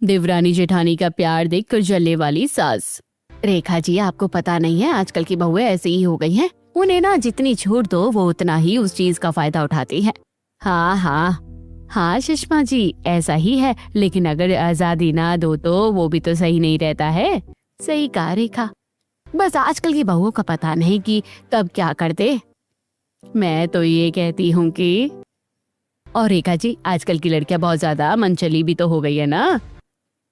देवरानी जेठानी का प्यार देखकर जलने वाली सास। रेखा जी, आपको पता नहीं है आजकल की बहुएं ऐसी ही हो गई हैं। उन्हें ना जितनी छूट दो वो उतना ही उस चीज का फायदा उठाती है। हाँ हाँ हाँ सुषमा जी, ऐसा ही है, लेकिन अगर आजादी ना दो तो वो भी तो सही नहीं रहता है। सही कहा रेखा, बस आजकल की बहुओं का पता नहीं कि कब क्या कर दे। मैं तो ये कहती हूँ कि और रेखा जी, आजकल की लड़कियां बहुत ज्यादा मनचली भी तो हो गई है ना।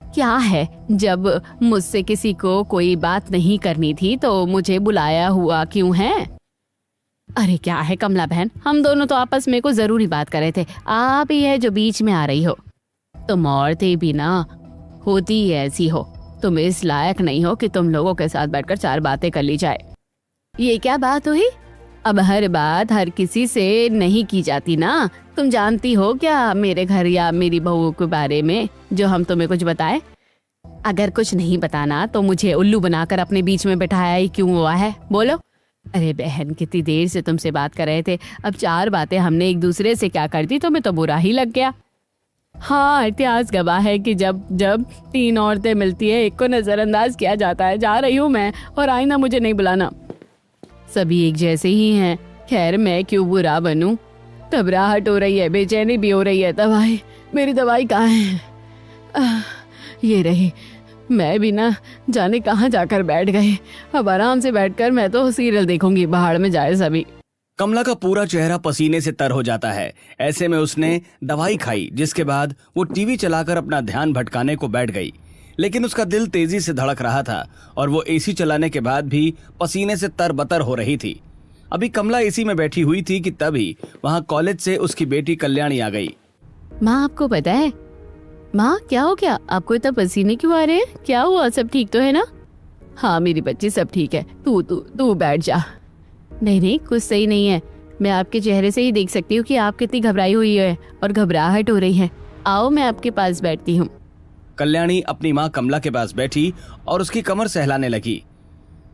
क्या है, जब मुझसे किसी को कोई बात नहीं करनी थी तो मुझे बुलाया हुआ क्यों है? अरे क्या है कमला बहन, हम दोनों तो आपस में कोई जरूरी बात कर रहे थे, आप ही है जो बीच में आ रही हो। तुम औरतें भी ना होती ही ऐसी हो, तुम इस लायक नहीं हो कि तुम लोगों के साथ बैठकर 4 बातें कर ली जाए। ये क्या बात हुई? अब हर बात हर किसी से नहीं की जाती ना। तुम जानती हो क्या मेरे घर या मेरी बहू के बारे में जो हम तुम्हें कुछ बताए? अगर कुछ नहीं बताना तो मुझे उल्लू बनाकर अपने बीच में बैठाया ही क्यों हुआ है, बोलो। अरे बहन, कितनी देर से तुमसे बात कर रहे थे, अब 4 बातें हमने एक दूसरे से क्या कर दी, तुम्हें तो बुरा ही लग गया। हाँ, इतिहास गवाह है कि जब जब 3 औरतें मिलती है एक को नजरअंदाज किया जाता है। जा रही हूँ मैं, और आईना मुझे नहीं बुलाना। सभी एक जैसे ही हैं। खैर, मैं क्यों बुरा बनूं? घबराहट हो रही है, बेचैनी भी हो रही है। दवाई, मेरी दवाई कहाँ है? ये रही। मैं भी ना जाने कहाँ जाकर बैठ गई। अब आराम से बैठकर मैं तो सीरियल देखूंगी, बाहर में जाए सभी। कमला का पूरा चेहरा पसीने से तर हो जाता है। ऐसे में उसने दवाई खाई, जिसके बाद वो टीवी चलाकर अपना ध्यान भटकाने को बैठ गई। लेकिन उसका दिल तेजी से धड़क रहा था और वो एसी चलाने के बाद भी पसीने से तरबतर हो रही थी। अभी कमला एसी में बैठी हुई थी कि तभी वहां कॉलेज से उसकी बेटी कल्याणी आ गई। माँ, आपको पता है? माँ, क्या हो गया? आपको इतना पसीने क्यों आ रहे हैं? क्या हुआ? सब ठीक तो है ना? हाँ मेरी बच्ची, सब ठीक है। तू तू तू बैठ जा। नहीं नहीं, कुछ सही नहीं है। मैं आपके चेहरे से ही देख सकती हूँ कि आप कितनी घबराई हुई है और घबराहट हो रही है। आओ, मैं आपके पास बैठती हूँ। कल्याणी अपनी माँ कमला के पास बैठी और उसकी कमर सहलाने लगी।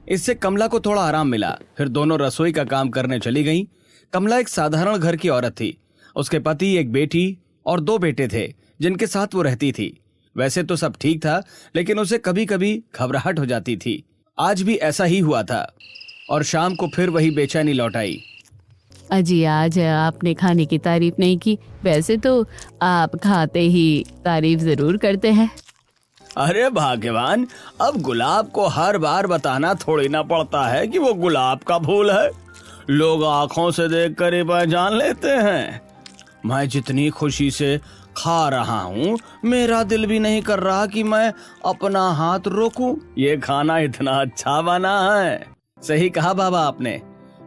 इससे कमला को थोड़ा आराम मिला। फिर दोनों रसोई का काम करने चली गईं। कमला एक साधारण घर की औरत थी। उसके पति, एक बेटी और 2 बेटे थे जिनके साथ वो रहती थी। वैसे तो सब ठीक था, लेकिन उसे कभी कभी घबराहट हो जाती थी। आज भी ऐसा ही हुआ था और शाम को फिर वही बेचैनी लौट आई। अजी, आज आपने खाने की तारीफ नहीं की। वैसे तो आप खाते ही तारीफ जरूर करते हैं। अरे भाग्यवान, अब गुलाब को हर बार बताना थोड़ी ना पड़ता है कि वो गुलाब का फूल है। लोग आंखों से देखकर ही पहचान लेते हैं। मैं जितनी खुशी से खा रहा हूँ, मेरा दिल भी नहीं कर रहा कि मैं अपना हाथ रोकूं। ये खाना इतना अच्छा बना है। सही कहा बाबा आपने।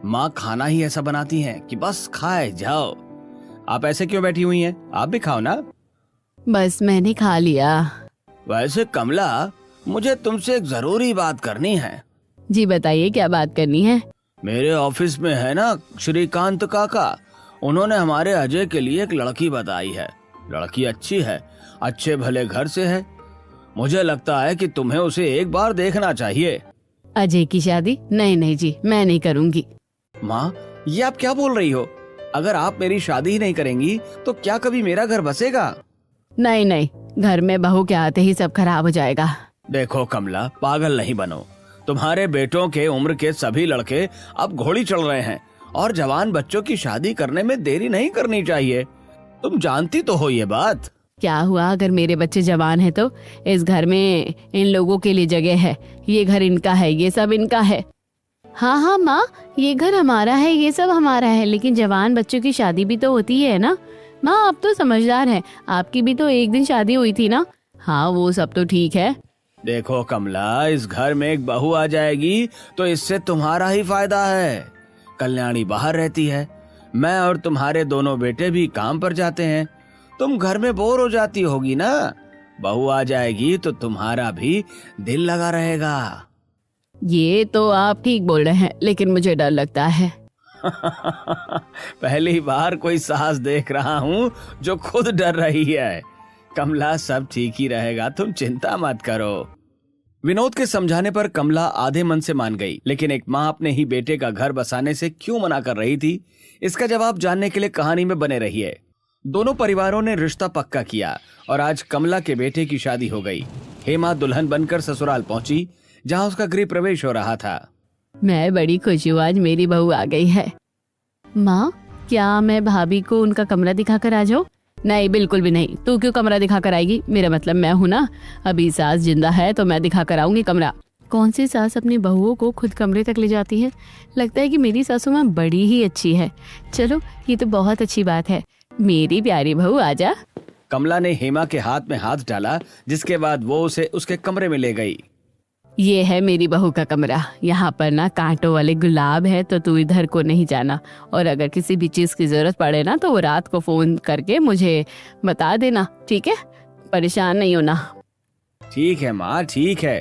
माँ खाना ही ऐसा बनाती हैं कि बस खाए जाओ। आप ऐसे क्यों बैठी हुई हैं? आप भी खाओ ना। बस मैंने खा लिया। वैसे कमला, मुझे तुमसे एक जरूरी बात करनी है। जी बताइए, क्या बात करनी है? मेरे ऑफिस में है ना श्रीकांत काका, उन्होंने हमारे अजय के लिए एक लड़की बताई है। लड़की अच्छी है, अच्छे भले घर से है। मुझे लगता है कि तुम्हें उसे एक बार देखना चाहिए। अजय की शादी? नहीं नहीं जी, मैं नहीं करूँगी। माँ, ये आप क्या बोल रही हो? अगर आप मेरी शादी ही नहीं करेंगी तो क्या कभी मेरा घर बसेगा? नहीं नहीं, घर में बहू के आते ही सब खराब हो जाएगा। देखो कमला, पागल नहीं बनो। तुम्हारे बेटों के उम्र के सभी लड़के अब घोड़ी चढ़ रहे हैं और जवान बच्चों की शादी करने में देरी नहीं करनी चाहिए। तुम जानती तो हो ये बात। क्या हुआ अगर मेरे बच्चे जवान हैं तो? इस घर में इन लोगों के लिए जगह है। ये घर इनका है, ये सब इनका है। हाँ हाँ माँ, ये घर हमारा है, ये सब हमारा है, लेकिन जवान बच्चों की शादी भी तो होती है ना। माँ, आप तो समझदार हैं, आपकी भी तो एक दिन शादी हुई थी ना। हाँ, वो सब तो ठीक है। देखो कमला, इस घर में एक बहू आ जाएगी तो इससे तुम्हारा ही फायदा है। कल्याणी बाहर रहती है, मैं और तुम्हारे दोनों बेटे भी काम पर जाते हैं। तुम घर में बोर हो जाती होगी ना। बहू आ जाएगी तो तुम्हारा भी दिल लगा रहेगा। ये तो आप ठीक बोल रहे हैं, लेकिन मुझे डर लगता है। पहली बार कोई साहस देख रहा हूँ जो खुद डर रही है। कमला, सब ठीक ही रहेगा, तुम चिंता मत करो। विनोद के समझाने पर कमला आधे मन से मान गई, लेकिन एक माँ अपने ही बेटे का घर बसाने से क्यों मना कर रही थी, इसका जवाब जानने के लिए कहानी में बने रहिए। दोनों परिवारों ने रिश्ता पक्का किया और आज कमला के बेटे की शादी हो गई। हेमा दुल्हन बनकर ससुराल पहुंची, जहां उसका गृह प्रवेश हो रहा था। मैं बड़ी खुश हूँ, आज मेरी बहू आ गई है। माँ, क्या मैं भाभी को उनका कमरा दिखाकर आ जाऊँ? नहीं, बिल्कुल भी नहीं। तू क्यों कमरा दिखाकर आएगी? मेरा मतलब मैं हूँ ना, अभी सास जिंदा है तो मैं दिखाकर आऊंगी कमरा। कौन सी सास अपनी बहुओं को खुद कमरे तक ले जाती है? लगता है कि मेरी सासू माँ बड़ी ही अच्छी है। चलो, ये तो बहुत अच्छी बात है। मेरी प्यारी बहू आजा। कमला ने हेमा के हाथ में हाथ डाला, जिसके बाद वो उसे उसके कमरे में ले गई। ये है मेरी बहू का कमरा। यहाँ पर ना कांटों वाले गुलाब है, तो तू इधर को नहीं जाना। और अगर किसी भी चीज की जरूरत पड़े ना तो वो रात को फोन करके मुझे बता देना, ठीक है? परेशान नहीं होना। ठीक है माँ, ठीक है।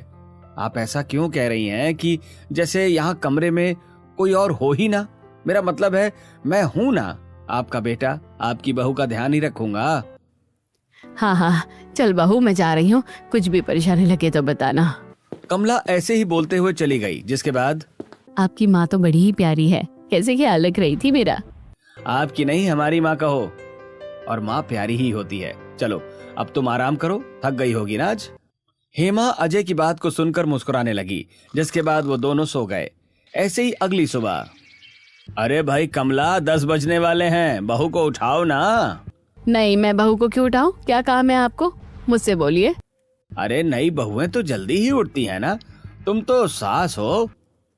आप ऐसा क्यों कह रही हैं कि जैसे यहाँ कमरे में कोई और हो ही ना? मेरा मतलब है मैं हूं ना आपका बेटा, आपकी बहू का ध्यान ही रखूंगा। हाँ हाँ, चल बहू, मैं जा रही हूँ। कुछ भी परेशानी लगे तो बताना। कमला ऐसे ही बोलते हुए चली गई, जिसके बाद आपकी माँ तो बड़ी ही प्यारी है। कैसे ख्याल रख रही थी मेरा। आपकी नहीं, हमारी माँ कहो, और माँ प्यारी ही होती है। चलो अब तुम आराम करो, थक गई होगी ना आज। हेमा अजय की बात को सुनकर मुस्कुराने लगी, जिसके बाद वो दोनों सो गए। ऐसे ही अगली सुबह, अरे भाई कमला, 10 बजने वाले हैं, बहू को उठाओ ना। नहीं, मैं बहू को क्यों उठाऊं? क्या काम है आपको? मुझसे बोलिए। अरे नई बहुएं तो जल्दी ही उठती हैं ना, तुम तो सास हो।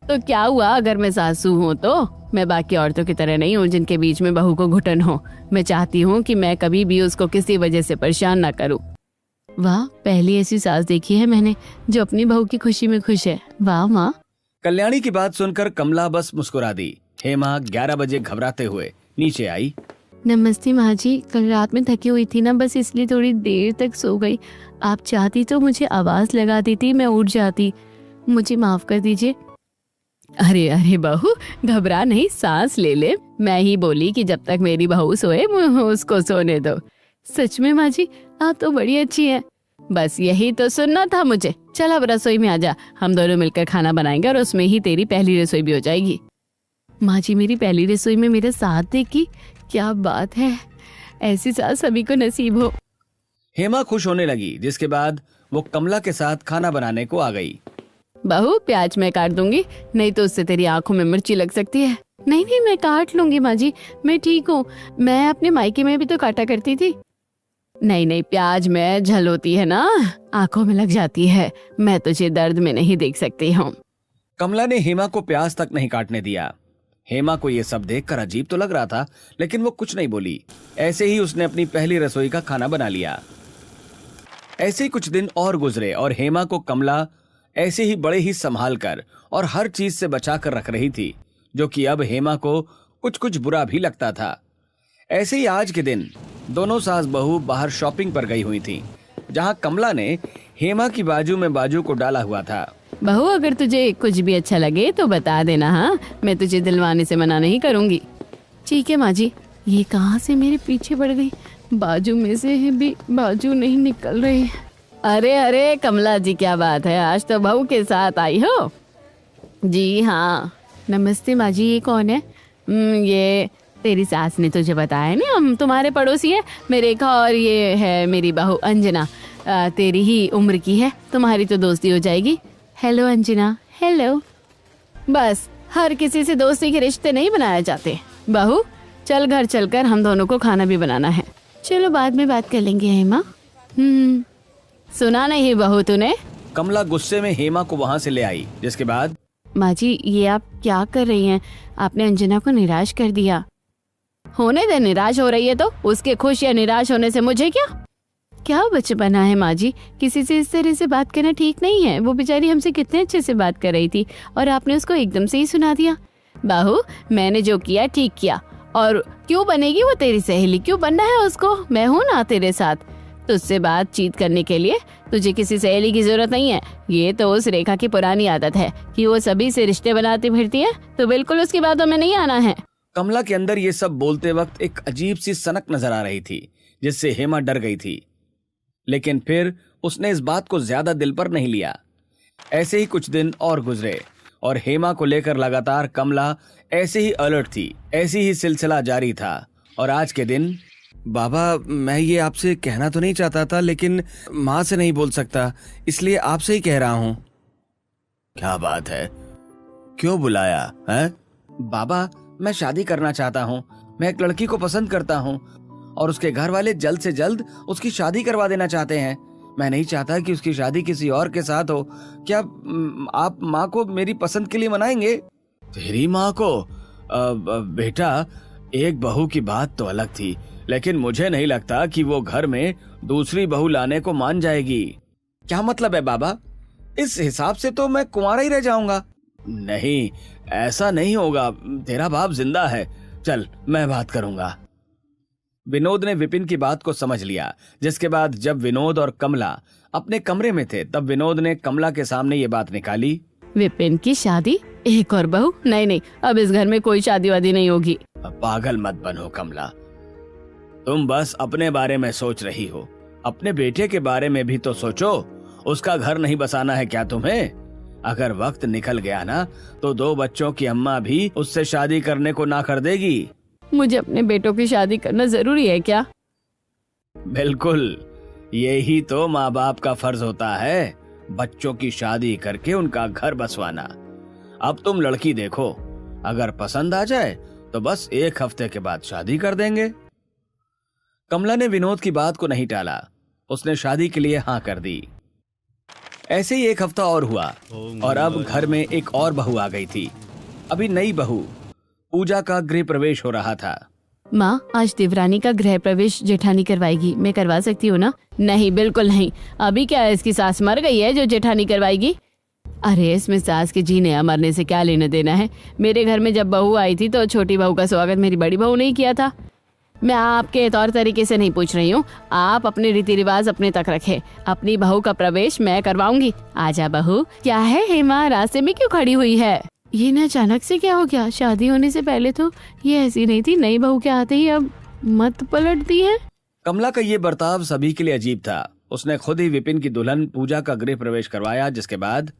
तो क्या हुआ अगर मैं सासू हूँ तो? मैं बाकी औरतों की तरह नहीं हूँ जिनके बीच में बहू को घुटन हो। मैं चाहती हूँ कि मैं कभी भी उसको किसी वजह से परेशान ना करूँ। वाह, पहली ऐसी सास देखी है मैंने जो अपनी बहू की खुशी में खुश है। वाह माँ। कल्याणी की बात सुनकर कमला बस मुस्कुरा दी। हेमा 11 बजे घबराते हुए नीचे आई। नमस्ते माँ जी, कल रात में थकी हुई थी ना, बस इसलिए थोड़ी देर तक सो गई। आप चाहती तो मुझे आवाज लगा देती, मैं उठ जाती। मुझे माफ कर दीजिए। अरे अरे बहू, घबरा नहीं, सांस ले ले। मैं ही बोली कि जब तक मेरी बहू सोए उसको सोने दो। सच में माँ जी, आप तो बड़ी अच्छी हैं। बस यही तो सुनना था मुझे। चल अब रसोई में आजा, हम दोनों मिलकर खाना बनाएंगे और उसमें ही तेरी पहली रसोई भी हो जाएगी। माँ जी, मेरी पहली रसोई में मेरा साथ देगी? क्या बात है, ऐसी सास सभी को नसीब हो। हेमा खुश होने लगी, जिसके बाद वो कमला के साथ खाना बनाने को आ गई। बहू, प्याज मैं काट दूंगी, नहीं तो उससे तेरी आंखों में मिर्ची लग सकती है। नहीं नहीं, मैं काट लूंगी माँ जी, मैं ठीक हूँ। मैं अपने मायके में भी तो काटा करती थी। नहीं नहीं, प्याज में झल होती है ना, आंखों में लग जाती है। मैं तुझे दर्द में नहीं देख सकती हूँ। कमला ने हेमा को प्याज तक नहीं काटने दिया। हेमा को यह सब देखकर अजीब तो लग रहा था, लेकिन वो कुछ नहीं बोली। ऐसे ही उसने अपनी पहली रसोई का खाना बना लिया। ऐसे ही कुछ दिन और गुजरे और हेमा को कमला ऐसे ही बड़े ही संभाल कर और हर चीज से बचा कर रख रही थी, जो कि अब हेमा को कुछ कुछ बुरा भी लगता था। ऐसे ही आज के दिन दोनों सास बहू बाहर शॉपिंग पर गई हुई थी, जहां कमला ने हेमा की बाजू में बाजू को डाला हुआ था। बहू, अगर तुझे कुछ भी अच्छा लगे तो बता देना। हाँ, मैं तुझे दिलवाने से मना नहीं करूंगी। ठीक है माँ जी। ये कहाँ से मेरे पीछे पड़ गई? बाजू में से भी बाजू नहीं निकल रही। अरे अरे कमला जी, क्या बात है, आज तो बहू के साथ आई हो? जी हाँ। नमस्ते माँ जी, ये कौन है? ये तेरी सास ने तुझे बताया ना, हम तुम्हारे पड़ोसी है। मेरे रेखा और ये है मेरी बहू अंजना। तेरी ही उम्र की है, तुम्हारी तो दोस्ती हो जाएगी। हेलो अंजना। हेलो। बस हर किसी से दोस्ती के रिश्ते नहीं बनाए जाते। बहू चल, घर चलकर हम दोनों को खाना भी बनाना है। चलो बाद में बात कर लेंगे हेमा। सुना नहीं बहू तूने? कमला गुस्से में हेमा को वहां से ले आई, जिसके बाद माँ जी, ये आप क्या कर रही हैं? आपने अंजना को निराश कर दिया। होने दे, निराश हो रही है तो उसके खुश या निराश होने से मुझे क्या बचपना है माँ जी, किसी से इस तरह से बात करना ठीक नहीं है। वो बेचारी हमसे कितने अच्छे से बात कर रही थी और आपने उसको एकदम से ही सुना दिया। बहू, मैंने जो किया ठीक किया। और क्यों बनेगी वो तेरी सहेली? क्यों बनना है उसको? मैं हूँ ना तेरे साथ। तुझसे बातचीत करने के लिए तुझे किसी सहेली की जरूरत नहीं है। ये तो उस रेखा की पुरानी आदत है कि वो सभी से रिश्ते बनाती फिरती है, तो बिल्कुल उसकी बातों में नहीं आना है। कमला के अंदर ये सब बोलते वक्त एक अजीब सी सनक नजर आ रही थी, जिससे हेमा डर गई थी, लेकिन फिर उसने इस बात को ज्यादा दिल पर नहीं लिया। ऐसे ही कुछ दिन और गुजरे और हेमा को लेकर लगातार कमला ऐसे ही अलर्ट थी। ऐसी ही सिलसिला जारी था और आज के दिन बाबा, मैं ये आपसे कहना तो नहीं चाहता था, लेकिन माँ से नहीं बोल सकता, इसलिए आपसे ही कह रहा हूँ। क्या बात है, क्यों बुलाया है? बाबा, मैं शादी करना चाहता हूँ। मैं एक लड़की को पसंद करता हूँ और उसके घर वाले जल्द से जल्द उसकी शादी करवा देना चाहते हैं। मैं नहीं चाहता कि उसकी शादी किसी और के साथ हो। क्या आप माँ को मेरी पसंद के लिए मनाएंगे? तेरी माँ को? बेटा, एक बहू की बात तो अलग थी, लेकिन मुझे नहीं लगता कि वो घर में दूसरी बहू लाने को मान जाएगी। क्या मतलब है बाबा? इस हिसाब से तो मैं कुंवारा ही रह जाऊंगा। नहीं, ऐसा नहीं होगा, तेरा बाप जिंदा है। चल, मैं बात करूंगा। विनोद ने विपिन की बात को समझ लिया, जिसके बाद जब विनोद और कमला अपने कमरे में थे तब विनोद ने कमला के सामने ये बात निकाली। विपिन की शादी? एक और बहू? नहीं नहीं, अब इस घर में कोई शादी वादी नहीं होगी। पागल मत बनो कमला, तुम बस अपने बारे में सोच रही हो, अपने बेटे के बारे में भी तो सोचो। उसका घर नहीं बसाना है क्या तुम्हें? अगर वक्त निकल गया ना तो 2 बच्चों की अम्मा भी उससे शादी करने को ना कर देगी। मुझे अपने बेटों की शादी करना जरूरी है क्या? बिल्कुल, यही तो माँ बाप का फर्ज होता है, बच्चों की शादी करके उनका घर बसवाना। अब तुम लड़की देखो, अगर पसंद आ जाए तो बस 1 हफ्ते के बाद शादी कर देंगे। कमला ने विनोद की बात को नहीं टाला, उसने शादी के लिए हाँ कर दी। ऐसे ही 1 हफ्ता और हुआ और अब घर में एक और बहू आ गई थी। अभी नई बहू पूजा का गृह प्रवेश हो रहा था। माँ, आज देवरानी का गृह प्रवेश जेठानी करवाएगी, मैं करवा सकती हूँ ना? नहीं, बिल्कुल नहीं। अभी क्या है, इसकी सास मर गई है जो जेठानी करवाएगी? अरे इसमें सास के जीने या मरने से क्या लेना देना है? मेरे घर में जब बहू आई थी तो छोटी बहू का स्वागत मेरी बड़ी बहू ने किया था। मैं आपके तौर तरीके से नहीं पूछ रही हूँ, आप अपने रीति रिवाज अपने तक रखे। अपनी बहू का प्रवेश मैं करवाऊंगी। आजा बहू। क्या है हेमा, रास्ते में क्यों खड़ी हुई है? ये न अचानक से क्या हो गया? शादी होने से पहले तो ये ऐसी नहीं थी, नई बहू के आते ही अब मत पलट दी है। कमला का ये बर्ताव सभी के लिए अजीब था। उसने खुद ही विपिन की दुल्हन पूजा का गृह प्रवेश करवाया, जिसके बाद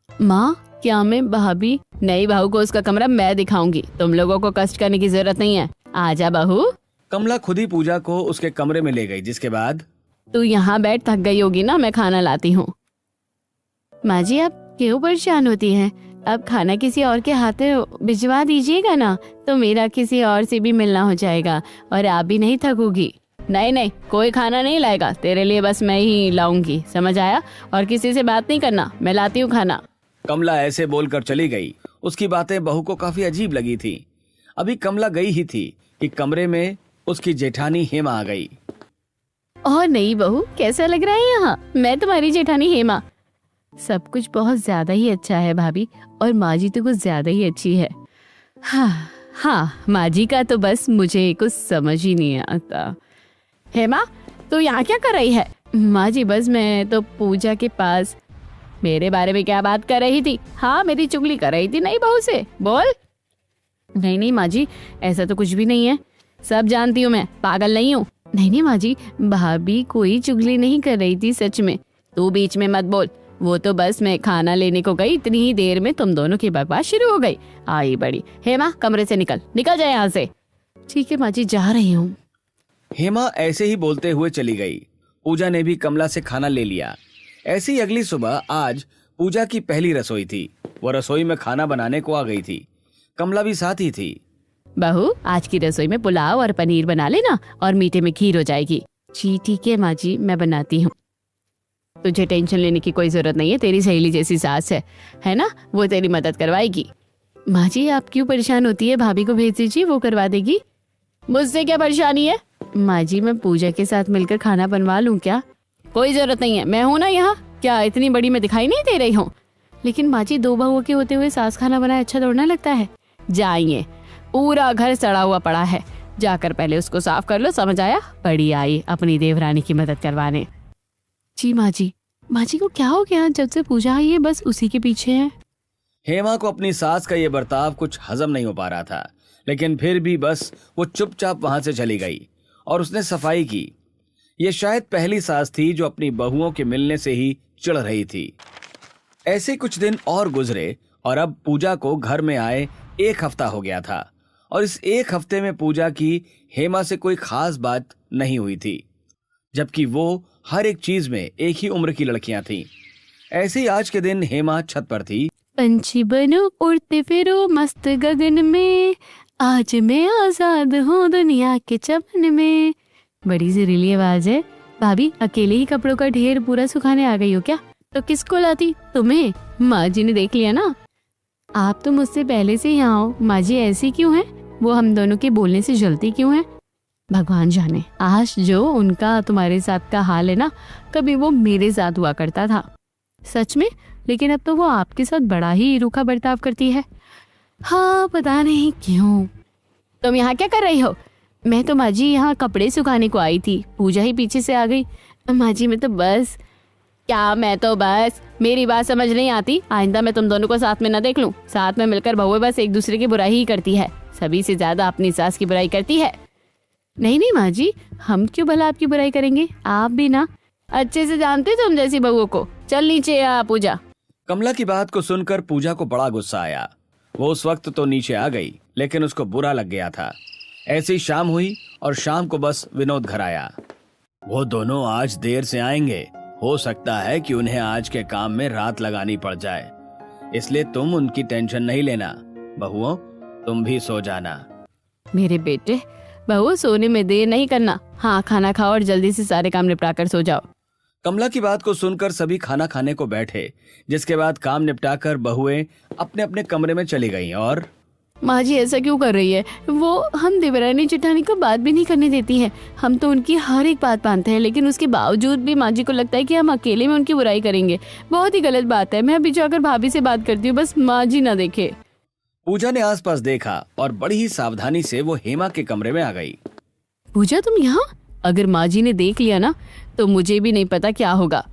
माँ, क्या मैं भाभी, नई बहू को उसका कमरा मैं दिखाऊंगी, तुम लोगों को कष्ट करने की जरूरत नहीं है। आजा बहू। कमला खुद ही पूजा को उसके कमरे में ले गई, जिसके बाद तू यहाँ बैठ, थक गई होगी ना, मैं खाना लाती हूँ। माँ जी, आप क्यों परेशान होती हैं? अब खाना किसी और के हाथ में भिजवा दीजिएगा ना, तो मेरा किसी और से भी मिलना हो जाएगा और आप भी नहीं थकोगी। नहीं नहीं, कोई खाना नहीं लाएगा, तेरे लिए बस मैं ही लाऊंगी, समझ आया? और किसी से बात नहीं करना, मैं लाती हूँ खाना। कमला ऐसे बोलकर चली गई। उसकी बातें बहू को काफी अजीब लगी थी। अभी कमला गई ही थी कि कमरे में उसकी जेठानी हेमा आ गई। और नई बहू, कैसा लग रहा है यहाँ? मैं तुम्हारी जेठानी हेमा। सब कुछ बहुत ज्यादा ही अच्छा है भाभी, और माँ जी तो कुछ ज्यादा ही अच्छी है। हाँ हाँ, माँ जी का तो बस मुझे कुछ समझ ही नहीं आता। हेमा, तू यहाँ क्या कर रही है? माँ जी, बस मैं तो पूजा के पास। मेरे बारे में क्या बात कर रही थी? हाँ, मेरी चुगली कर रही थी नई बहू से, बोल। नहीं नहीं माँ जी, ऐसा तो कुछ भी नहीं है, सब जानती हूँ मैं, पागल नहीं हूँ। नहीं नहीं माँ जी, भाभी कोई चुगली नहीं कर रही थी, सच में। तू बीच में मत बोल, वो तो बस मैं खाना लेने को गई, इतनी ही देर में तुम दोनों की बकवास शुरू हो गई। आई बड़ी। हेमा, कमरे से निकल जाए यहाँ से। ठीक है माँ जी, जा रही हूँ। हेमा ऐसे ही बोलते हुए चली गई। पूजा ने भी कमला से खाना ले लिया। ऐसी अगली सुबह आज पूजा की पहली रसोई थी। वो रसोई में खाना बनाने को आ गई थी। कमला भी साथ ही थी। बहू, आज की रसोई में पुलाव और पनीर बना लेना, और मीठे में खीर हो जाएगी। जी ठीक है माँ जी, मैं बनाती हूँ। तुझे टेंशन लेने की कोई जरूरत नहीं है, तेरी सहेली जैसी सास है ना, वो तेरी मदद करवाएगी। माँ जी, आप क्यों परेशान होती है? भाभी को भेज दीजिए, वो करवा देगी। मुझसे क्या परेशानी है? माँ जी, मैं पूजा के साथ मिलकर खाना बनवा लूँ क्या? कोई जरूरत नहीं है, मैं हूँ ना यहाँ। क्या इतनी बड़ी मैं दिखाई नहीं दे रही हूँ? लेकिन माँ जी, 2 बहुओं के होते हुए सास खाना बनाए अच्छा दौड़ना लगता है। जाइए, पूरा घर सड़ा हुआ पड़ा है, जाकर पहले उसको साफ कर लो, समझ आया? बड़ी आई अपनी देवरानी की मदद करवाने। जी माँ जी। माँ जी को क्या हो गया? जब से पूजा आई है बस उसी के पीछे है। हेमा को अपनी सास का ये बर्ताव कुछ हजम नहीं हो पा रहा था, लेकिन फिर भी बस वो चुपचाप वहां से चली गई और उसने सफाई की। ये शायद पहली सास थी जो अपनी बहुओं के मिलने से ही चिढ़ रही थी। ऐसे कुछ दिन और गुजरे और अब पूजा को घर में आए 1 हफ्ता हो गया था, और इस 1 हफ्ते में पूजा की हेमा से कोई खास बात नहीं हुई थी, जबकि वो हर एक चीज में एक ही उम्र की लड़कियां थीं। ऐसे ही आज के दिन हेमा छत पर थी। पंछी बनो उड़ते फिरो मस्त गगन में, आज मैं आजाद हूँ दुनिया के चमन में। बड़ी सुरीली आवाज है। भाभी, अकेले ही कपड़ों का ढेर पूरा सुखाने आ गई हो क्या? तो किसको लाती? तुम्हें? माँ जी ने देख लिया ना। आप तो मुझसे पहले से यहाँ हो। माँ जी ऐसी क्यों है? वो हम दोनों के बोलने से जलती क्यों है? भगवान जाने। आज जो उनका तुम्हारे साथ का हाल है ना, कभी वो मेरे साथ हुआ करता था। सच में? लेकिन अब तो वो आपके साथ बड़ा ही रूखा बर्ताव करती है। हाँ, पता नहीं क्यों। तुम यहाँ क्या कर रही हो? मैं तो माँ जी यहाँ कपड़े सुखाने को आई थी। पूजा ही पीछे से आ गई। माँ जी मैं तो बस मेरी बात समझ नहीं आती। आइंदा मैं तुम दोनों को साथ में न देख लूं। साथ में मिलकर बहुएं बस एक दूसरे की बुराई ही करती है। सभी से ज्यादा अपनी सास की बुराई करती है। नहीं नहीं माँ जी, हम क्यों भला आपकी बुराई करेंगे? आप भी ना अच्छे से जानते तुम जैसी बहुओं को। चल नीचे आ पूजा। कमला की बात को सुनकर पूजा को बड़ा गुस्सा आया। वो उस वक्त तो नीचे आ गई, लेकिन उसको बुरा लग गया था। ऐसी शाम हुई और शाम को बस विनोद घर आया। वो दोनों आज देर से आएंगे। हो सकता है कि उन्हें आज के काम में रात लगानी पड़ जाए, इसलिए तुम उनकी टेंशन नहीं लेना। बहुओं, तुम भी सो जाना। मेरे बेटे, बहुओं सोने में देर नहीं करना। हाँ, खाना खाओ और जल्दी से सारे काम निपटा कर सो जाओ। कमला की बात को सुनकर सभी खाना खाने को बैठे, जिसके बाद काम निपटाकर बहुएं अपने अपने कमरे में चली गईं। और माँ जी ऐसा क्यों कर रही है? वो हम देवरानी जेठानी को बात भी नहीं करने देती है। हम तो उनकी हर एक बात मानते हैं, लेकिन उसके बावजूद भी माँ जी को लगता है कि हम अकेले में उनकी बुराई करेंगे। बहुत ही गलत बात है। मैं अभी जाकर भाभी से बात करती हूँ, बस माँ जी ना देखे। पूजा ने आसपास देखा और बड़ी ही सावधानी से वो हेमा के कमरे में आ गई। पूजा, तुम यहाँ? अगर माँ जी ने देख लिया ना तो मुझे भी नहीं पता क्या होगा।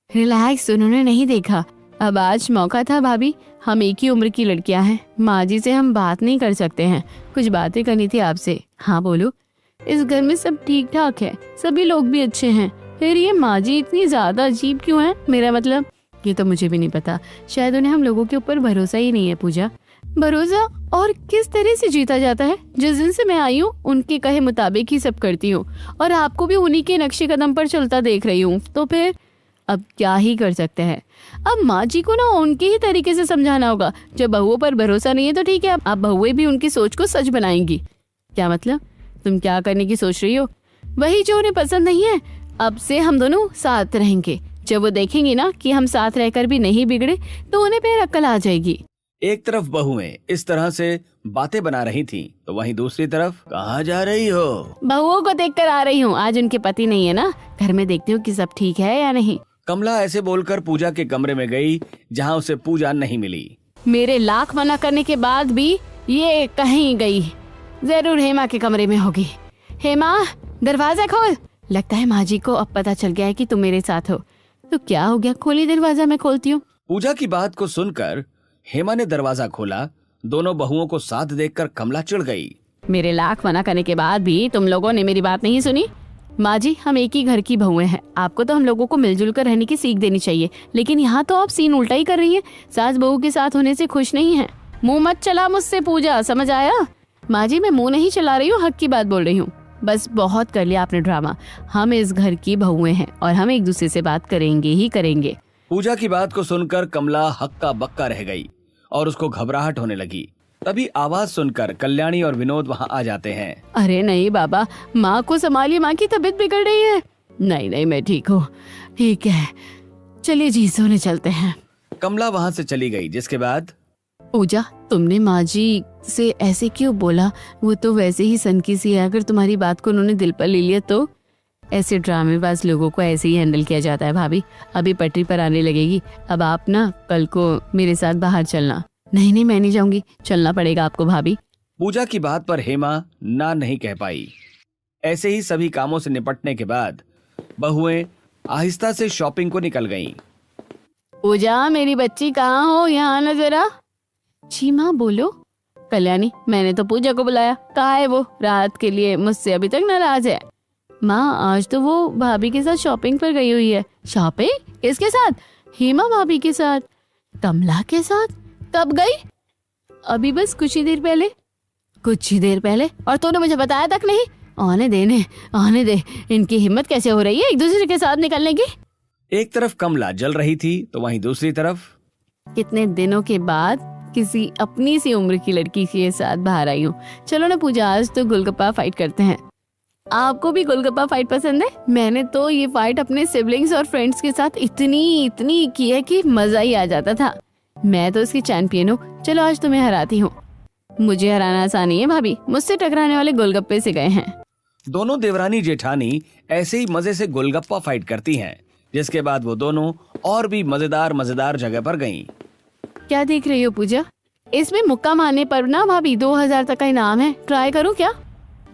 रिलैक्स, उन्होंने नहीं देखा। अब आज मौका था भाभी। हम एक ही उम्र की लड़कियां हैं। माँ जी से हम बात नहीं कर सकते हैं। कुछ बातें करनी थी आपसे। हाँ बोलो। इस घर में सब ठीक ठाक है, सभी लोग भी अच्छे हैं, फिर ये माँ जी इतनी ज्यादा अजीब क्यों है? मेरा मतलब ये तो मुझे भी नहीं पता। शायद उन्हें हम लोगों के ऊपर भरोसा ही नहीं है। पूजा, भरोसा और किस तरह से जीता जाता है? जिस दिन से मैं आई हूँ उनके कहे मुताबिक ही सब करती हूँ और आपको भी उन्हीं के नक्शे कदम पर चलता देख रही हूँ। तो फिर अब क्या ही कर सकते हैं? अब माँ जी को ना उनके ही तरीके से समझाना होगा। जब बहुओं पर भरोसा नहीं है तो ठीक है, अब बहुएं भी उनकी सोच को सच बनाएंगी। क्या मतलब? तुम क्या करने की सोच रही हो? वही जो उन्हें पसंद नहीं है। अब से हम दोनों साथ रहेंगे। जब वो देखेंगे ना कि हम साथ रहकर भी नहीं बिगड़े तो उन्हें फिर अक्ल आ जाएगी। एक तरफ बहुएं इस तरह से बातें बना रही थीं, तो वहीं दूसरी तरफ कहाँ जा रही हो? बहुओं को देखकर आ रही हूँ। आज उनके पति नहीं है ना, घर में देखती हूँ कि सब ठीक है या नहीं। कमला ऐसे बोलकर पूजा के कमरे में गई, जहाँ उसे पूजा नहीं मिली। मेरे लाख मना करने के बाद भी ये कहीं गई। जरूर हेमा के कमरे में होगी। हेमा, दरवाजा खोल। लगता है माँ जी को अब पता चल गया है कि तुम मेरे साथ हो। तो क्या हो गया? खोली दरवाजा, मैं खोलती हूँ। पूजा की बात को सुनकर हेमा ने दरवाजा खोला। दोनों बहुओं को साथ देखकर कमला चिढ़ गई। मेरे लाख मना करने के बाद भी तुम लोगों ने मेरी बात नहीं सुनी। माँ जी, हम एक ही घर की बहुएं हैं। आपको तो हम लोगों को मिलजुल कर रहने की सीख देनी चाहिए, लेकिन यहाँ तो आप सीन उल्टा ही कर रही हैं। सास बहू के साथ होने से खुश नहीं है। मुंह मत चला मुझसे पूजा, समझ आया? माँ जी, मैं मुंह नहीं चला रही हूँ, हक की बात बोल रही हूँ। बस बहुत कर लिया आपने ड्रामा। हम इस घर की बहुएं हैं और हम एक दूसरे से बात करेंगे ही करेंगे। पूजा की बात को सुनकर कमला हक्का बक्का रह गई और उसको घबराहट होने लगी। तभी आवाज सुनकर कल्याणी और विनोद वहाँ आ जाते हैं। अरे नहीं बाबा, माँ को संभालिए, माँ की तबीयत बिगड़ रही है। नहीं नहीं, मैं ठीक हूँ। ठीक है, चलिए जी सोने चलते हैं। कमला वहाँ से चली गई, जिसके बाद पूजा, तुमने माँ जी से ऐसे क्यों बोला? वो तो वैसे ही सनकी सी है। अगर तुम्हारी बात को उन्होंने दिल पर ले लिया तो? ऐसे ड्रामेबाज लोगों को ऐसे ही हैंडल किया जाता है भाभी। अभी पटरी पर आने लगेगी। अब आप ना कल को मेरे साथ बाहर चलना। नहीं नहीं, मैं नहीं जाऊंगी, चलना पड़ेगा आपको भाभी। पूजा की बात पर हेमा ना नहीं कह पाई। ऐसे ही सभी कामों से निपटने के बाद बहुएं आहिस्ता से शॉपिंग को निकल गईं। पूजा, मेरी बच्ची कहाँ हो? यहाँ आना जरा। जी माँ, बोलो। कल्याणी, मैंने तो पूजा को बुलाया, कहाँ है वो? रात के लिए मुझसे अभी तक नाराज है। माँ, आज तो वो भाभी के साथ शॉपिंग पर गई हुई है। शॉपिंग? किसके साथ? हेमा भाभी के साथ। कमला के साथ? कब गई? अभी बस कुछ ही देर पहले। कुछ ही देर पहले? और तूने मुझे बताया तक नहीं? आने दे। इनकी हिम्मत कैसे हो रही है एक दूसरे के साथ निकलने की। एक तरफ कमला जल रही थी तो वहीं दूसरी तरफ कितने दिनों के बाद किसी अपनी सी उम्र की लड़की के साथ बाहर आई हूँ। चलो ना पूजा, आज तो गोलगप्पा फाइट करते हैं। आपको भी गोलगप्पा फाइट पसंद है? मैंने तो ये फाइट अपने सिबलिंग्स और फ्रेंड्स के साथ इतनी की है कि मजा ही आ जाता था। मैं तो इसकी चैंपियन हूँ। चलो आज तुम्हें हराती हूँ। मुझे हराना आसान नहीं है भाभी, मुझसे टकराने वाले गोलगप्पे से गए हैं। दोनों देवरानी जेठानी ऐसे ही मजे से गोलगप्पा फाइट करती हैं, जिसके बाद वो दोनों और भी मजेदार जगह पर गईं। क्या देख रही हो पूजा? इसमें मुक्का मारने पर ना भाभी 2000 तक का इनाम है। ट्राई करूँ क्या?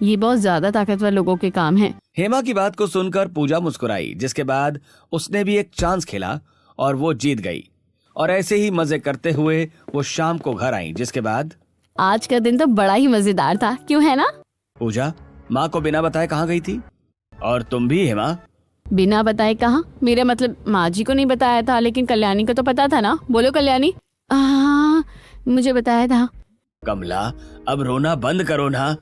ये बहुत ज्यादा ताकतवर लोगों के काम है। हेमा की बात को सुनकर पूजा मुस्कुराई, जिसके बाद उसने भी एक चांस खेला और वो जीत गई। और ऐसे ही मजे करते हुए वो शाम को घर आई, जिसके बाद आज का दिन तो बड़ा ही मजेदार था, क्यों है ना? पूजा माँ को बिना बताए कहाँ गई थी? और तुम भी हेमा? बिना बताए कहाँ? मेरे मतलब माँ जी को नहीं बताया था, लेकिन कल्याणी को तो पता था ना। बोलो कल्याणी। मुझे बताया था। कमला अब रोना बंद करो ना।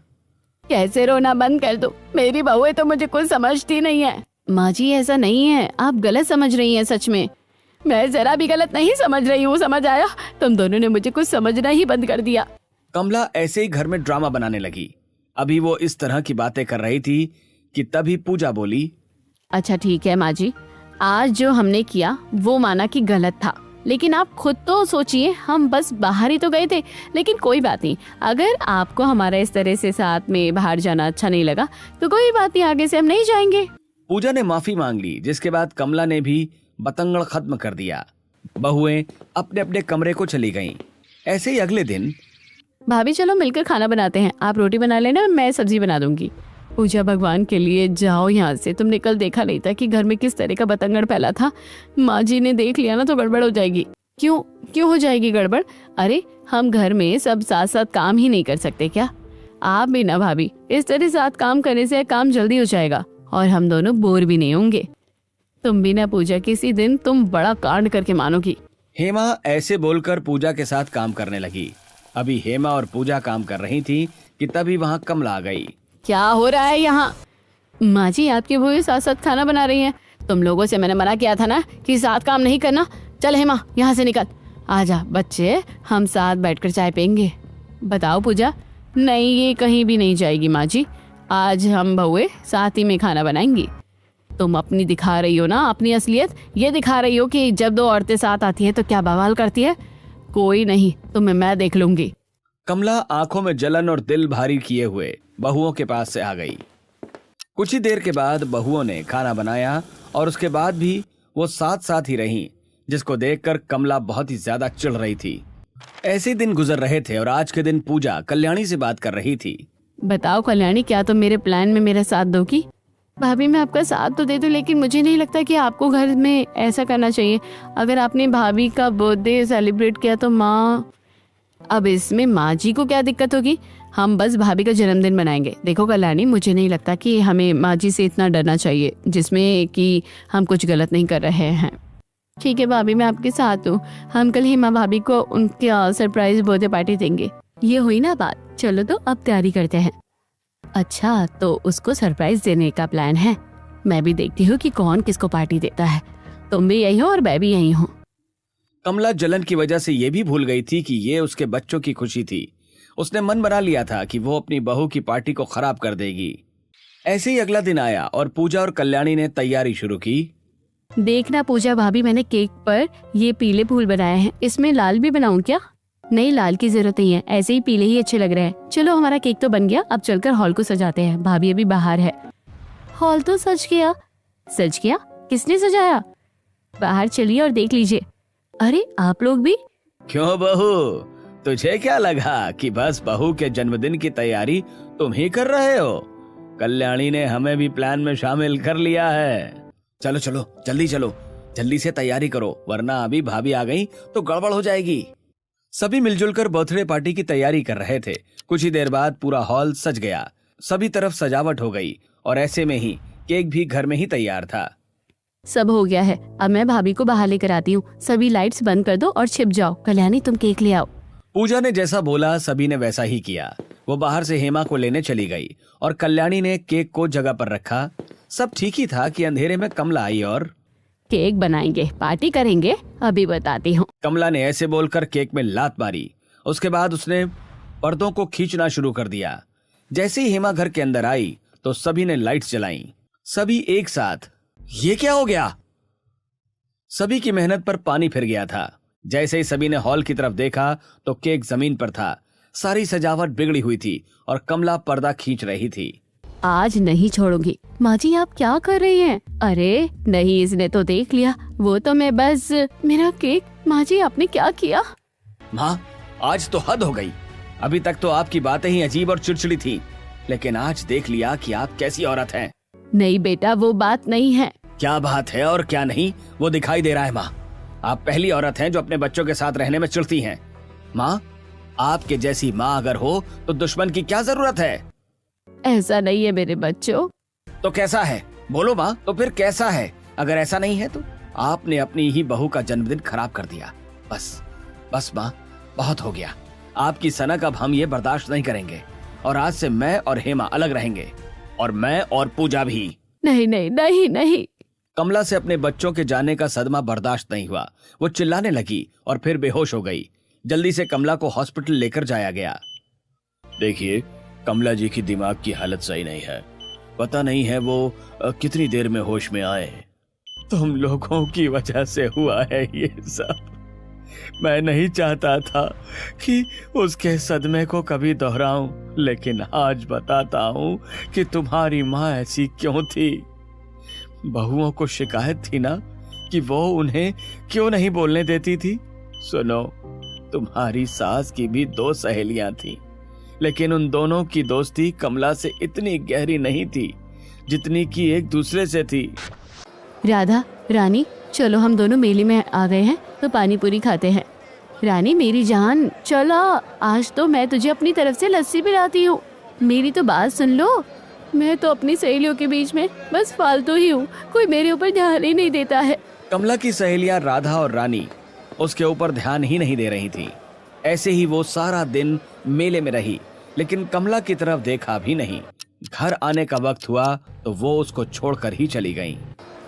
कैसे रोना बंद कर दो? मेरी बहू है तो मुझे कुछ समझती नहीं है। माँ जी ऐसा नहीं है, आप गलत समझ रही हैं। सच में मैं जरा भी गलत नहीं समझ रही हूँ, समझ आया? तुम दोनों ने मुझे कुछ समझना ही बंद कर दिया। कमला ऐसे ही घर में ड्रामा बनाने लगी। अभी वो इस तरह की बातें कर रही थी कि तभी पूजा बोली, अच्छा ठीक है माँ जी, आज जो हमने किया वो माना कि गलत था, लेकिन आप खुद तो सोचिए, हम बस बाहर ही तो गए थे। लेकिन कोई बात नहीं, अगर आपको हमारा इस तरह से साथ में बाहर जाना अच्छा नहीं लगा तो कोई बात नहीं, आगे से हम नहीं जाएंगे। पूजा ने माफी मांग ली, जिसके बाद कमला ने भी बतंगड़ खत्म कर दिया। बहुएं अपने अपने कमरे को चली गईं। ऐसे ही अगले दिन, भाभी चलो मिलकर खाना बनाते हैं। आप रोटी बना लेना, मैं सब्जी बना दूंगी। पूजा भगवान के लिए जाओ यहाँ से। तुमने कल देखा नहीं था कि घर में किस तरह का बतंगड़ फैला था? माँ जी ने देख लिया ना तो गड़बड़ हो जाएगी। क्यों हो जाएगी गड़बड़? अरे हम घर में सब साथ साथ काम ही नहीं कर सकते क्या? आप भी ना भाभी, इस तरह साथ काम करने से काम जल्दी हो जाएगा और हम दोनों बोर भी नहीं होंगे। तुम भी ना पूजा, किसी दिन तुम बड़ा कांड करके मानोगी। हेमा ऐसे बोलकर पूजा के साथ काम करने लगी। अभी हेमा और पूजा काम कर रही थी कि तभी वहाँ कमला आ गई। क्या हो रहा है यहाँ? माँ जी आपकी बहू साथ साथ खाना बना रही हैं। तुम लोगों से मैंने मना किया था ना कि साथ काम नहीं करना। चल हेमा यहाँ से निकल। आजा बच्चे, हम साथ बैठकर चाय पेंगे। बताओ पूजा। नहीं, ये कहीं भी नहीं जाएगी माँ जी। आज हम बहुए साथ ही में खाना बनाएंगी। तुम अपनी दिखा रही हो ना अपनी असलियत, ये दिखा रही हो कि जब दो औरतें साथ आती हैं तो क्या बवाल करती है। कोई नहीं, तुम्हें मैं देख लूंगी। कमला आंखों में जलन और दिल भारी किए हुए बहुओं के पास से आ गई। कुछ ही देर के बाद बहुओं ने खाना बनाया और उसके बाद भी वो साथ साथ ही रहीं, जिसको देखकर कमला बहुत ही ज्यादा चिढ़ रही थी। ऐसे दिन गुजर रहे थे और आज के दिन पूजा कल्याणी से बात कर रही थी। बताओ कल्याणी, क्या तुम मेरे प्लान में मेरा साथ दोगी? भाभी मैं आपका साथ तो दे दूं, लेकिन मुझे नहीं लगता कि आपको घर में ऐसा करना चाहिए। अगर आपने भाभी का बर्थडे सेलिब्रेट किया तो माँ, अब इसमें माँ जी को क्या दिक्कत होगी? हम बस भाभी का जन्मदिन मनाएंगे। देखो कल्याणी, मुझे नहीं लगता कि हमें माँ जी से इतना डरना चाहिए, जिसमें कि हम कुछ गलत नहीं कर रहे हैं। ठीक है भाभी, मैं आपके साथ हूँ। हम कल हेमा भाभी को उनके सरप्राइज बर्थडे पार्टी देंगे। ये हुई ना बात। चलो तो अब तैयारी करते हैं। अच्छा, तो उसको सरप्राइज देने का प्लान है। मैं भी देखती हूँ कि कौन किसको पार्टी देता है। तुम भी यही हो और मैं भी यही हूँ। कमला जलन की वजह से ये भी भूल गई थी कि ये उसके बच्चों की खुशी थी। उसने मन बना लिया था कि वो अपनी बहू की पार्टी को खराब कर देगी। ऐसे ही अगला दिन आया और पूजा और कल्याणी ने तैयारी शुरू की। देखना पूजा भाभी, मैंने केक पर ये पीले फूल बनाए हैं। इसमें लाल भी बनाऊं क्या? नहीं, लाल की जरूरत नहीं है, ऐसे ही पीले ही अच्छे लग रहे हैं। चलो हमारा केक तो बन गया, अब चलकर हॉल को सजाते हैं। भाभी अभी बाहर है। हॉल तो सज गया। सज गया? किसने सजाया? बाहर चलिए और देख लीजिए। अरे आप लोग भी? क्यों बहू, तुझे क्या लगा कि बस बहू के जन्मदिन की तैयारी तुम ही कर रहे हो? कल्याणी ने हमें भी प्लान में शामिल कर लिया है। चलो चलो जल्दी चलो, जल्दी से तैयारी करो, वरना अभी भाभी आ गई तो गड़बड़ हो जाएगी। सभी मिलजुल कर बर्थडे पार्टी की तैयारी कर रहे थे। कुछ ही देर बाद पूरा हॉल सज गया, सभी तरफ सजावट हो गई और ऐसे में ही केक भी घर में ही तैयार था। सब हो गया है, अब मैं भाभी को बाहर लेकर आती हूँ। सभी लाइट्स बंद कर दो और छिप जाओ। कल्याणी तुम केक ले आओ। पूजा ने जैसा बोला सभी ने वैसा ही किया। वो बाहर से हेमा को लेने चली गई और कल्याणी ने केक को जगह पर रखा। सब ठीक ही था कि अंधेरे में कमला आई और केक बनाएंगे, पार्टी करेंगे, अभी बताती हूँ। कमला ने ऐसे बोलकर केक में लात मारी। उसके बाद उसने पर्दों को खींचना शुरू कर दिया। जैसे ही हेमा घर के अंदर आई तो सभी ने लाइट्स जलाईं। सभी एक साथ, ये क्या हो गया? सभी की मेहनत पर पानी फिर गया था। जैसे ही सभी ने हॉल की तरफ देखा तो केक जमीन पर था। सारी सजावट बिगड़ी हुई थी और कमला पर्दा खींच रही थी। आज नहीं छोड़ूंगी। माँ जी आप क्या कर रही हैं? अरे नहीं, इसने तो देख लिया। वो तो मैं बस मेरा केक। माँ जी आपने क्या किया? माँ आज तो हद हो गई। अभी तक तो आपकी बातें ही अजीब और चिड़चिड़ी थी, लेकिन आज देख लिया कि आप कैसी औरत हैं। नहीं बेटा, वो बात नहीं है। क्या बात है और क्या नहीं वो दिखाई दे रहा है। माँ आप पहली औरत हैं जो अपने बच्चों के साथ रहने में चिढ़ती हैं। माँ आपके जैसी माँ अगर हो तो दुश्मन की क्या जरूरत है? ऐसा नहीं है मेरे बच्चों। तो कैसा है? बोलो माँ, तो फिर कैसा है? अगर ऐसा नहीं है तो आपने अपनी ही बहू का जन्मदिन खराब कर दिया। बस बस माँ, बहुत हो गया। आपकी सनक अब हम ये बर्दाश्त नहीं करेंगे और आज से मैं और हेमा अलग रहेंगे, और मैं और पूजा भी। नहीं नहीं नहीं नहीं। कमला से अपने बच्चों के जाने का सदमा बर्दाश्त नहीं हुआ। वो चिल्लाने लगी और फिर बेहोश हो गई। जल्दी से कमला को हॉस्पिटल लेकर जाया गया। देखिए, कमला जी की दिमाग की हालत सही नहीं है। पता नहीं है वो कितनी देर में होश में आए। तुम लोगों की वजह से हुआ है ये सब। मैं नहीं चाहता था कि उसके सदमे को कभी दोहराऊं, लेकिन आज बताता हूं कि तुम्हारी माँ ऐसी क्यों थी। बहुओं को शिकायत थी ना कि वो उन्हें क्यों नहीं बोलने देती थी। सुनो, तुम्हारी सास की भी 2 सहेलियां थीं, लेकिन उन दोनों की दोस्ती कमला से इतनी गहरी नहीं थी जितनी कि एक दूसरे से थी। राधा, रानी, चलो हम दोनों मेले में आ गए हैं तो पानी पूरी खाते हैं। रानी मेरी जान, चलो आज तो मैं तुझे अपनी तरफ से लस्सी पिलाती हूँ। मेरी तो बात सुन लो। मैं तो अपनी सहेलियों के बीच में बस फालतू ही हूँ, कोई मेरे ऊपर ध्यान ही नहीं देता है। कमला की सहेलियां राधा और रानी उसके ऊपर ध्यान ही नहीं दे रही थी। ऐसे ही वो सारा दिन मेले में रही, लेकिन कमला की तरफ देखा भी नहीं। घर आने का वक्त हुआ तो वो उसको छोड़कर ही चली गईं।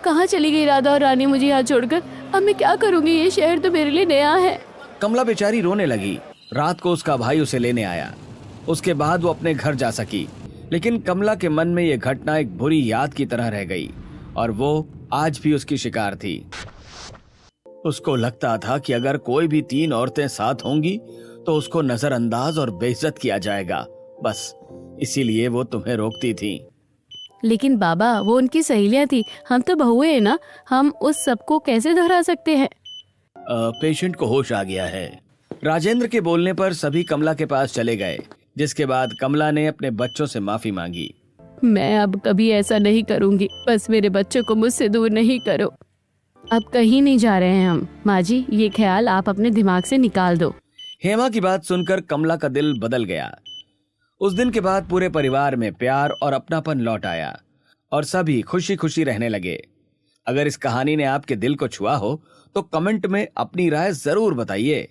कहाँ चली गई राधा और रानी मुझे यहाँ छोड़कर? अब मैं क्या करूँगी? ये शहर तो मेरे लिए नया है। कमला बेचारी रोने लगी। रात को उसका भाई उसे लेने आया। उसके बाद वो अपने घर जा सकी, लेकिन कमला के मन में यह घटना एक बुरी याद की तरह रह गई और वो आज भी उसकी शिकार थी। उसको लगता था कि अगर कोई भी 3 औरतें साथ होंगी तो उसको नजरअंदाज और बेइज्जत किया जाएगा। बस इसीलिए वो तुम्हें रोकती थी। लेकिन बाबा, वो उनकी सहेलियां थी, हम तो बहुए हैं ना, हम उस सबको कैसे दोहरा सकते हैं? पेशेंट को होश आ गया है। राजेंद्र के बोलने पर सभी कमला के पास चले गए, जिसके बाद कमला ने अपने बच्चों से माफी मांगी। मैं अब कभी ऐसा नहीं करूंगी, बस मेरे बच्चों को मुझसे दूर नहीं करो। अब कहीं नहीं जा रहे हैं हम। माँ जी, ये ख्याल आप अपने दिमाग से निकाल दो। हेमा की बात सुनकर कमला का दिल बदल गया। उस दिन के बाद पूरे परिवार में प्यार और अपनापन लौट आया और सभी खुशी खुशी रहने लगे। अगर इस कहानी ने आपके दिल को छुआ हो तो कमेंट में अपनी राय जरूर बताइए।